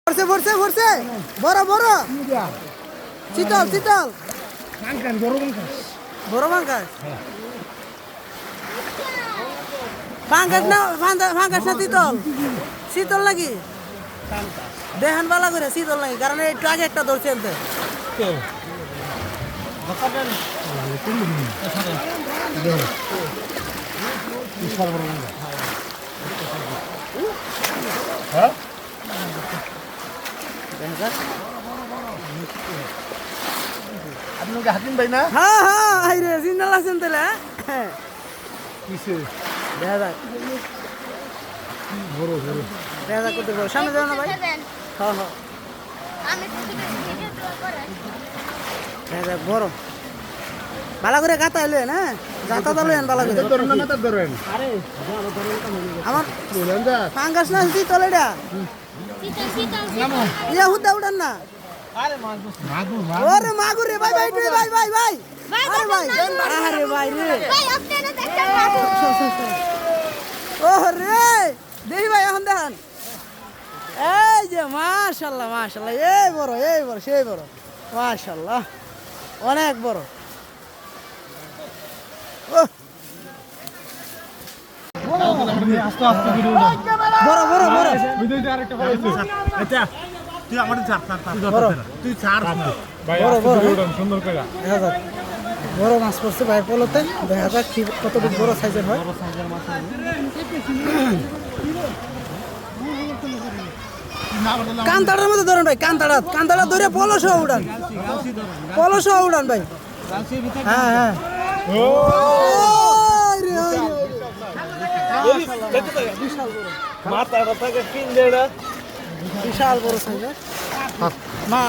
ভরছে ভরছে ভরছে বড় বড় শীতল শীতল বড় পাঙ্কাশ পাঙ্কাশ না পাঙ্কাশ না শীতল শীতল নাকি দেহান বালা করে শীতল নাকি কারণ একটু আগে একটা ধরছে এনতে আপনি হাতিম ভাই না? হ্যাঁ হ্যাঁ আই রে সিগন্যাল আছেন তাহলে কিসে? দেখা যাক বড় বড়। দেখা যাক করতে পারবো সামনে যাও না ভাই হ্যাঁ হ্যাঁ দেখা যাক বড় ভালো করে গাতা এলেন হ্যাঁ গাতা দালেন ভালো করে ধরেন না মাথা ধরেন। আমার বলেন যা। পাঙ্কাশ না শীতল এটা ইয়া হুদা উড়ান না ওরে মাগুর রে ভাই ভাই ভাই ভাই ভাই আরে ভাই আরে ভাই রে ও রে দেখি ভাই এখন দেখেন এই যে মাশাআল্লাহ মাশাআল্লাহ এই বড় সেই বড় মাশাআল্লাহ অনেক বড় ও আস্তে আস্তে ভিডিও বড় বড় বড় ভিডিওতে আরেকটা পাইছে। আচ্ছা তুই আমাদের ছাড় তুই ছাড় ভাই বড়, আস্তে বড়। ভিডিও উঠান সুন্দর করে। দেখা যাক বড় মাছ পড়ছে ভাই পলতে দেখা যাক কি কতটুকু বড় সাইজের হয় কান্তাড়ার মধ্যে ধরেন ভাই কান্তাড়া ধরে পলসহ উড়ান ভাই হ্যাঁ হ্যাঁ ও ওই রে, ওই রে। মাথা মাথাকে পিন দে না। বিশাল বড় সাইজের মা